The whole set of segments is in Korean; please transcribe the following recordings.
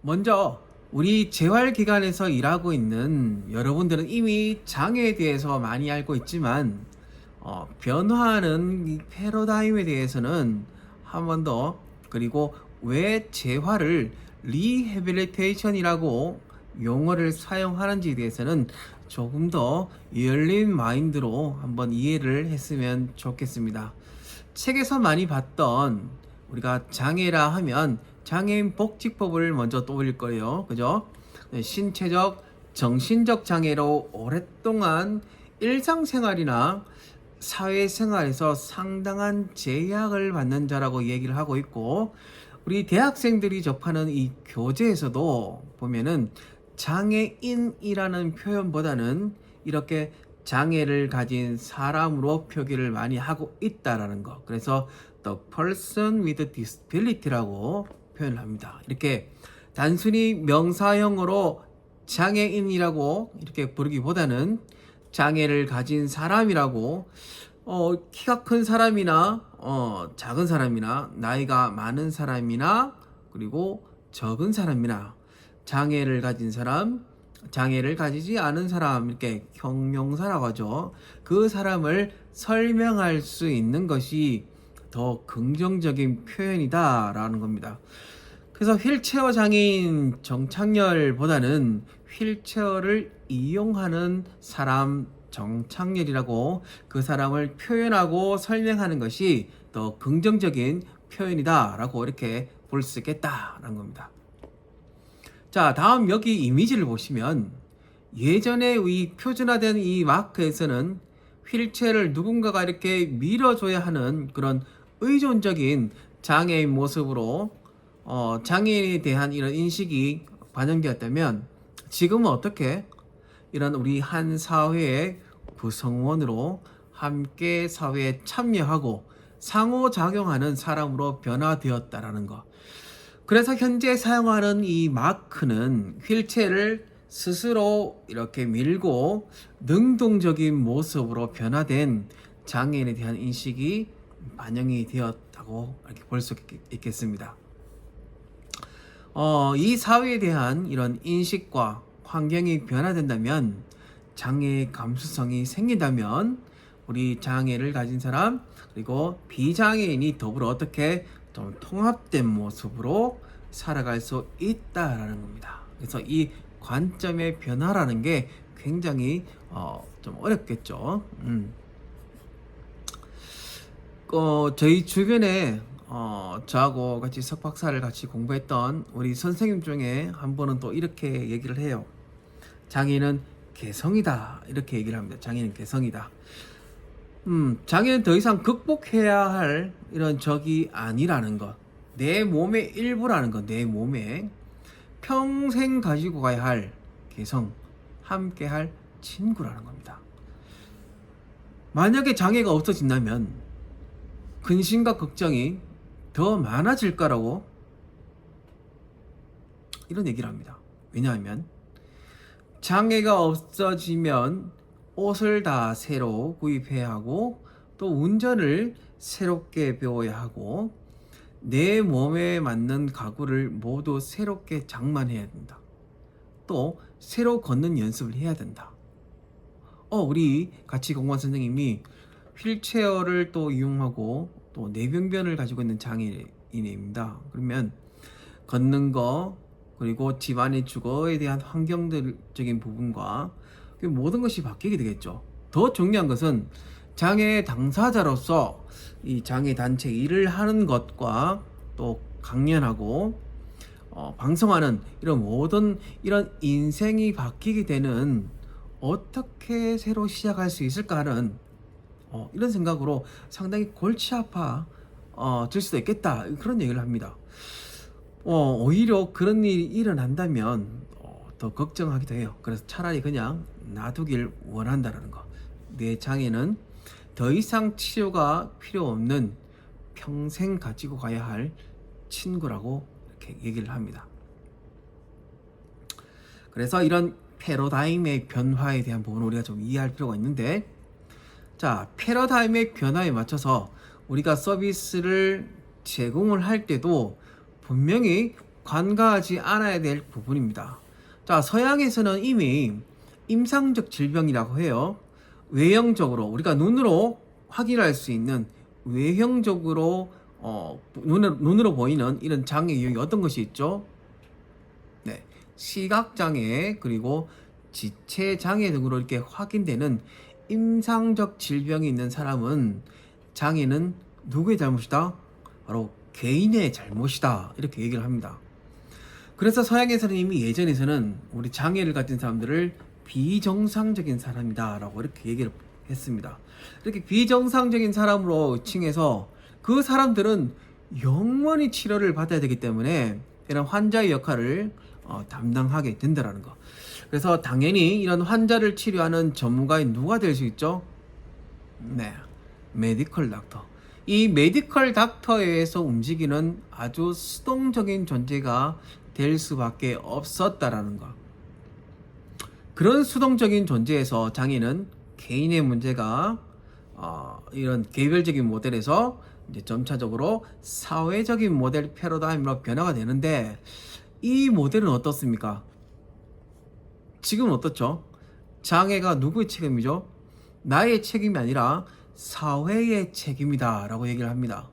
먼저 우리 재활기관에서 일하고 있는 여러분들은 이미 장애에 대해서 많이 알고 있지만 변화하는 이 패러다임에 대해서는 한 번 더, 그리고 왜 재활을 리해빌리테이션이라고 용어를 사용하는지에 대해서는 조금 더 열린 마인드로 한번 이해를 했으면 좋겠습니다. 책에서 많이 봤던, 우리가 장애라 하면 장애인 복지법을 먼저 떠올릴 거예요. 그죠? 네, 신체적, 정신적 장애로 오랫동안 일상생활이나 사회생활에서 상당한 제약을 받는 자라고 얘기를 하고 있고, 우리 대학생들이 접하는 이 교재에서도 보면은 장애인이라는 표현보다는 이렇게 장애를 가진 사람으로 표기를 많이 하고 있다라는 거. 그래서 the person with disability라고 표현을 합니다. 이렇게 단순히 명사형으로 장애인이라고 이렇게 부르기보다는 장애를 가진 사람이라고, 키가 큰 사람이나 작은 사람이나 나이가 많은 사람이나 그리고 적은 사람이나 장애를 가진 사람, 장애를 가지지 않은 사람, 이렇게 형용사라고 하죠. 그 사람을 설명할 수 있는 것이 더 긍정적인 표현이다 라는 겁니다. 그래서 휠체어 장애인 정착렬보다는 휠체어를 이용하는 사람 정착렬이라고, 그 사람을 표현하고 설명하는 것이 더 긍정적인 표현이다 라고 이렇게 볼 수 있겠다라는 겁니다. 자, 다음 여기 이미지를 보시면 예전에 이 표준화된 이 마크에서는 휠체어를 누군가가 이렇게 밀어줘야 하는 그런 의존적인 장애인 모습으로 장애인에 대한 이런 인식이 반영되었다면, 지금은 어떻게 이런 우리 한 사회의 구성원으로 함께 사회에 참여하고 상호작용하는 사람으로 변화되었다라는 것. 그래서 현재 사용하는 이 마크는 휠체어를 스스로 이렇게 밀고 능동적인 모습으로 변화된 장애인에 대한 인식이 반영이 되었다고 이렇게 볼 수 있겠습니다. 이 사회에 대한 이런 인식과 환경이 변화된다면, 장애의 감수성이 생긴다면, 우리 장애를 가진 사람 그리고 비장애인이 더불어 어떻게 좀 통합된 모습으로 살아갈 수 있다라는 겁니다. 그래서 이 관점의 변화라는 게 굉장히 좀 어렵겠죠. 저희 주변에 저하고 같이 석박사를 같이 공부했던 우리 선생님 중에 한 분은 또 이렇게 얘기를 해요. 장애는 개성이다, 이렇게 얘기를 합니다. 장애는 개성이다. 장애는 더 이상 극복해야 할 이런 적이 아니라는 것, 내 몸의 일부라는 것, 내 몸에 평생 가지고 가야 할 개성, 함께 할 친구라는 겁니다. 만약에 장애가 없어진다면 근심과 걱정이 더 많아질 거라고 이런 얘기를 합니다. 왜냐하면 장애가 없어지면 옷을 다 새로 구입해야 하고, 또 운전을 새롭게 배워야 하고, 내 몸에 맞는 가구를 모두 새롭게 장만해야 된다. 또 새로 걷는 연습을 해야 된다. 우리 같이 공부한 선생님이 휠체어를 또 이용하고 또 뇌병변을 가지고 있는 장애인입니다. 그러면 걷는 거, 그리고 집안의 주거에 대한 환경적인 부분과 모든 것이 바뀌게 되겠죠. 더 중요한 것은 장애 당사자로서 이 장애 단체 일을 하는 것과 또 강연하고 방송하는 이런 모든 이런 인생이 바뀌게 되는, 어떻게 새로 시작할 수 있을까 하는 이런 생각으로 상당히 골치 아파 질 수도 있겠다, 그런 얘기를 합니다. 오히려 그런 일이 일어난다면 더 걱정하기도 해요. 그래서 차라리 그냥 놔두길 원한다는 거. 내 장애는 더 이상 치료가 필요 없는 평생 가지고 가야 할 친구라고 이렇게 얘기를 합니다. 그래서 이런 패러다임의 변화에 대한 부분을 우리가 좀 이해할 필요가 있는데, 자, 패러다임의 변화에 맞춰서 우리가 서비스를 제공을 할 때도 분명히 간과하지 않아야 될 부분입니다. 자, 서양에서는 이미 임상적 질병이라고 해요. 외형적으로 우리가 눈으로 확인할 수 있는 외형적으로 눈으로 보이는 이런 장애 유형이 어떤 것이 있죠? 네, 시각장애 그리고 지체장애 등으로 이렇게 확인되는 임상적 질병이 있는 사람은 장애는 누구의 잘못이다? 바로 개인의 잘못이다. 이렇게 얘기를 합니다. 그래서 서양에서는 이미 예전에서는 우리 장애를 가진 사람들을 비정상적인 사람이다 라고 이렇게 얘기를 했습니다. 이렇게 비정상적인 사람으로 칭해서 그 사람들은 영원히 치료를 받아야 되기 때문에 이런 환자의 역할을 담당하게 된다라는 거. 그래서 당연히 이런 환자를 치료하는 전문가인 누가 될 수 있죠? 네, 메디컬 닥터. 이 메디컬 닥터에 의해서 움직이는 아주 수동적인 존재가 될 수밖에 없었다라는 거. 그런 수동적인 존재에서 장애는 개인의 문제가 이런 개별적인 모델에서 이제 점차적으로 사회적인 모델 패러다임으로 변화가 되는데, 이 모델은 어떻습니까? 지금은 어떻죠? 장애가 누구의 책임이죠? 나의 책임이 아니라 사회의 책임이다 라고 얘기를 합니다.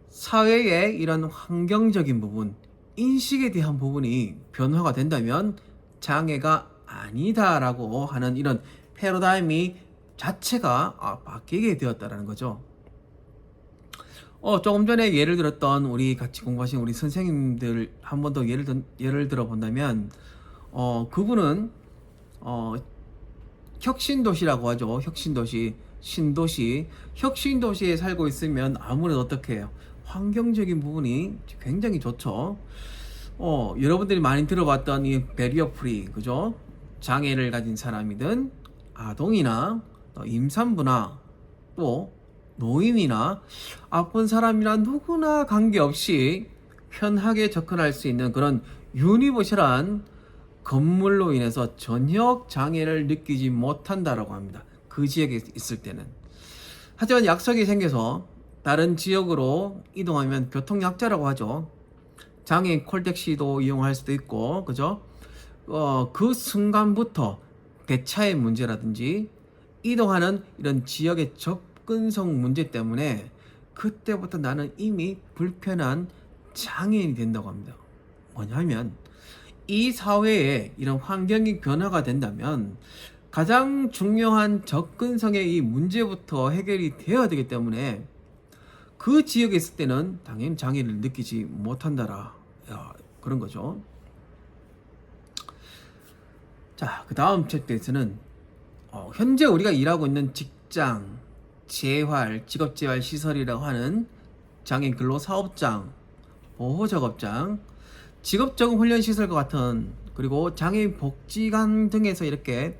사회의 이런 환경적인 부분, 인식에 대한 부분이 변화가 된다면 장애가 아니다 라고 하는 이런 패러다임이 자체가 바뀌게 되었다라는 거죠. 조금 전에 예를 들었던 우리 같이 공부하신 우리 선생님들 한 번 더 예를 들어 본다면, 그분은 혁신도시라고 하죠. 혁신도시, 신도시, 혁신도시에 살고 있으면 아무래도 어떻게 해요? 환경적인 부분이 굉장히 좋죠. 여러분들이 많이 들어봤던 이 베리어 프리, 그죠? 장애를 가진 사람이든 아동이나 임산부나 또 노인이나 아픈 사람이나 누구나 관계없이 편하게 접근할 수 있는 그런 유니버셜한 건물로 인해서 전혀 장애를 느끼지 못한다라고 합니다. 그 지역에 있을 때는. 하지만 약속이 생겨서 다른 지역으로 이동하면 교통약자라고 하죠. 장애인 콜택시도 이용할 수도 있고, 그죠? 그 순간부터 배차의 문제라든지 이동하는 이런 지역의 접근성 문제 때문에 그때부터 나는 이미 불편한 장애인이 된다고 합니다. 뭐냐면 이 사회에 이런 환경이 변화가 된다면 가장 중요한 접근성의 이 문제부터 해결이 되어야 되기 때문에 그 지역에 있을 때는 당연히 장애를 느끼지 못한다라, 그런 거죠. 자, 그 다음 챕터에서는 현재 우리가 일하고 있는 직장, 재활, 직업재활 시설이라고 하는 장애인 근로사업장, 보호작업장, 직업적응훈련시설과 같은, 그리고 장애인 복지관 등에서 이렇게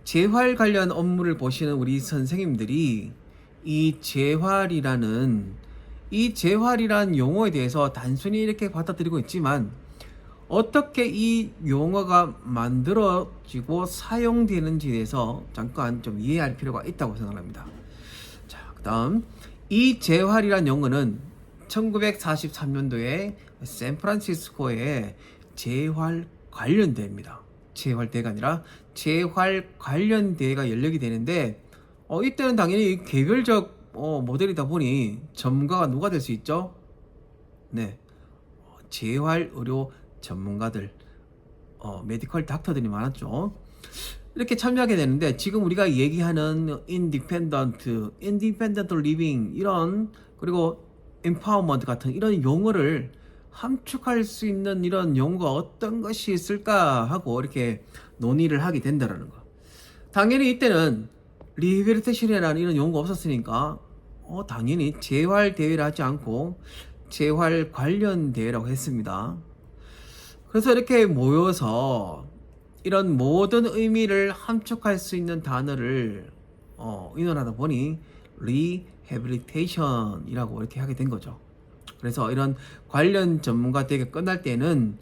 재활 관련 업무를 보시는 우리 선생님들이 이 재활이라는 용어에 대해서 단순히 이렇게 받아들이고 있지만 어떻게 이 용어가 만들어지고 사용되는지에 대해서 잠깐 좀 이해할 필요가 있다고 생각합니다. 자, 그 다음 이 재활이란 용어는 1943년도에 샌프란시스코에 재활 관련대회입니다. 재활대회가 아니라 재활 관련대회가 열리게 되는데, 이때는 당연히 개별적 모델이다 보니 전문가가 누가 될 수 있죠? 네, 재활 의료 전문가들, 메디컬 닥터들이 많았죠. 이렇게 참여하게 되는데, 지금 우리가 얘기하는 인디펜던트 리빙 이런, 그리고 empowerment 같은 이런 용어를 함축할 수 있는 이런 용어가 어떤 것이 있을까 하고 이렇게 논의를 하게 된다는 거. 당연히 이때는 리해빌리테이션이라는 이런 용어가 없었으니까 당연히 재활 대회를 하지 않고 재활 관련 대회라고 했습니다. 그래서 이렇게 모여서 이런 모든 의미를 함축할 수 있는 단어를 의논하다 보니 리해빌리테이션이라고 이렇게 하게 된 거죠. 그래서 이런 관련 전문가 대회가 끝날 때는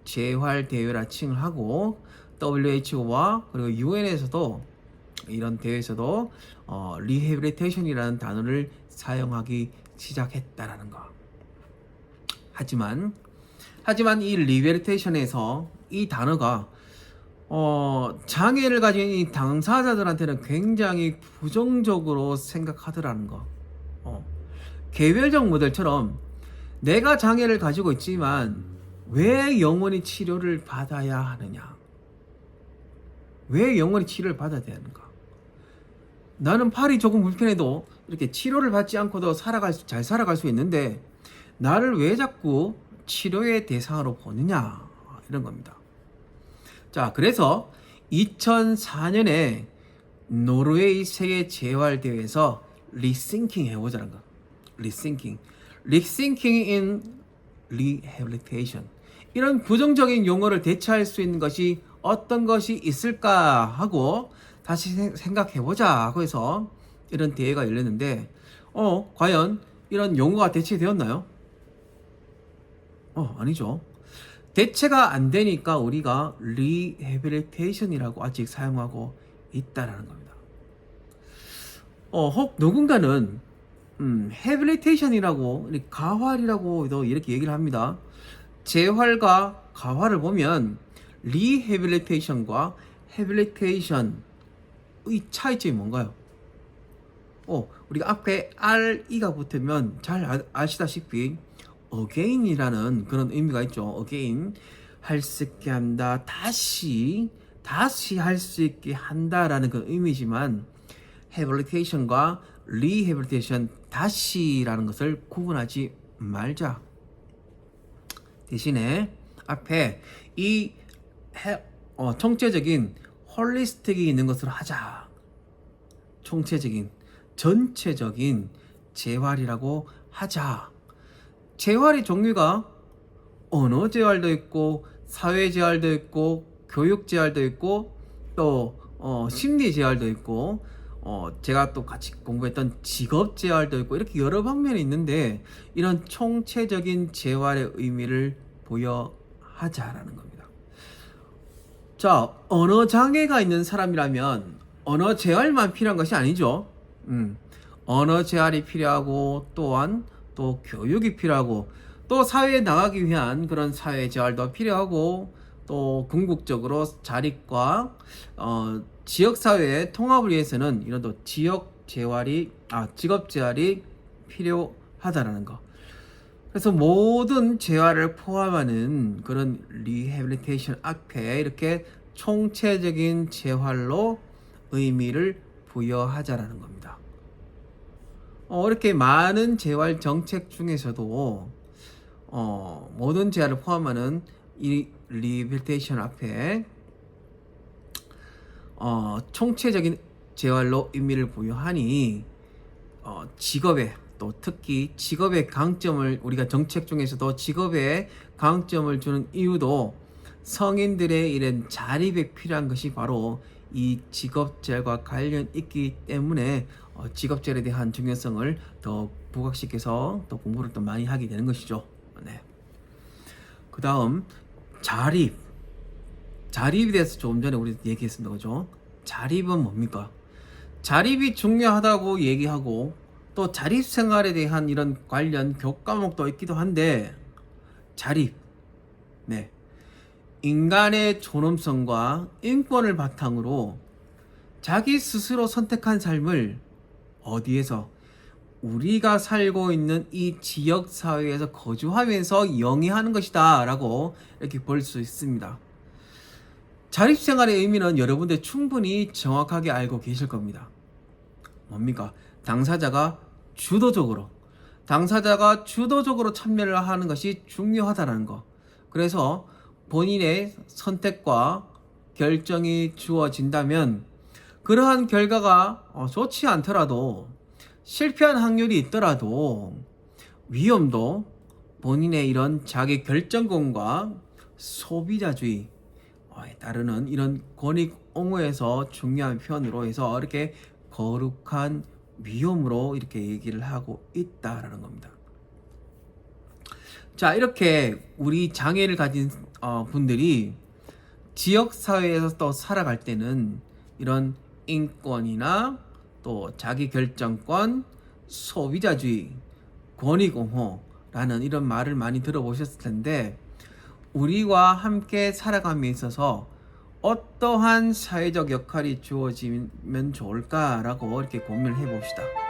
재활 대회라 칭을 하고, WHO와 그리고 UN에서도 이런 대회에서도 리해빌리테이션이라는 단어를 사용하기 시작했다라는 거. 하지만 하지만 이 리베리테이션에서 이 단어가 장애를 가진 이 당사자들한테는 굉장히 부정적으로 생각하더라는 거. 개별적 모델처럼 내가 장애를 가지고 있지만 왜 영원히 치료를 받아야 하느냐? 왜 영원히 치료를 받아야 되는가? 나는 팔이 조금 불편해도 이렇게 치료를 받지 않고도 잘 살아갈 수 있는데 나를 왜 자꾸 치료의 대상으로 보느냐? 이런 겁니다. 자, 그래서 2004년에 노르웨이 세계 재활대회에서 리싱킹 해보자는 거. 리싱킹 in rehabilitation. 이런 부정적인 용어를 대체할 수 있는 것이 어떤 것이 있을까 하고 다시 생각해보자 하고 해서 이런 대회가 열렸는데 과연 이런 용어가 대체되었나요? 아니죠. 대체가 안 되니까 우리가 리해빌리테이션이라고 아직 사용하고 있다라는 겁니다. 혹 누군가는 해빌리테이션이라고 가활이라고도 이렇게 얘기를 합니다. 재활과 가활을 보면 리해빌리테이션과 해빌리테이션의 차이점이 뭔가요? 우리가 앞에 RE가 붙으면 잘 아시다시피 again이라는 그런 의미가 있죠. again, 할 수 있게 한다, 다시 할 수 있게 한다라는 그런 의미지만 rehabilitation과 rehabilitation, 다시라는 것을 구분하지 말자. 대신에 앞에 이 총체적인 홀리스틱이 있는 것으로 하자. 총체적인, 전체적인 재활이라고 하자. 재활의 종류가 언어 재활도 있고 사회 재활도 있고 교육 재활도 있고 또 심리 재활도 있고 제가 또 같이 공부했던 직업 재활도 있고 이렇게 여러 방면이 있는데 이런 총체적인 재활의 의미를 부여하자라는 겁니다. 자, 언어 장애가 있는 사람이라면 언어 재활만 필요한 것이 아니죠. 언어 재활이 필요하고 또한 또 교육이 필요하고 또 사회에 나가기 위한 그런 사회 재활도 필요하고 또 궁극적으로 자립과 지역 사회의 통합을 위해서는 이런 또 직업 재활이 필요하다라는 거. 그래서 모든 재활을 포함하는 그런 리해빌리테이션 앞에 이렇게 총체적인 재활로 의미를 부여하자라는 겁니다. 이렇게 많은 재활 정책 중에서도 모든 재활을 포함하는 이 리해빌리테이션 앞에 총체적인 재활로 의미를 부여하니 직업에 또 특히 직업의 강점을 우리가 정책 중에서도 직업에 강점을 주는 이유도 성인들의 이런 자립에 필요한 것이 바로 이 직업재활과 관련 있기 때문에 직업재활에 대한 중요성을 더 부각시켜서 또 공부를 또 많이 하게 되는 것이죠. 네. 그 다음 자립에 대해서 조금 전에 우리 얘기했습니다. 그죠? 자립은 뭡니까? 자립이 중요하다고 얘기하고 또 자립생활에 대한 이런 관련 교과목도 있기도 한데 자립, 네, 인간의 존엄성과 인권을 바탕으로 자기 스스로 선택한 삶을 어디에서 우리가 살고 있는 이 지역사회에서 거주하면서 영위하는 것이다 라고 이렇게 볼 수 있습니다. 자립생활의 의미는 여러분들 충분히 정확하게 알고 계실 겁니다. 뭡니까? 당사자가 주도적으로 참여를 하는 것이 중요하다는 거. 그래서 본인의 선택과 결정이 주어진다면 그러한 결과가 좋지 않더라도 실패한 확률이 있더라도 위험도 본인의 이런 자기 결정권과 소비자주의에 따르는 이런 권익 옹호에서 중요한 편으로 해서 이렇게 거룩한 위험으로 이렇게 얘기를 하고 있다라는 겁니다. 자, 이렇게 우리 장애를 가진 분들이 지역사회에서 또 살아갈 때는 이런 인권이나 또 자기결정권, 소비자주의, 권익옹호라는 이런 말을 많이 들어보셨을 텐데 우리와 함께 살아감에 있어서 어떠한 사회적 역할이 주어지면 좋을까라고 이렇게 고민을 해봅시다.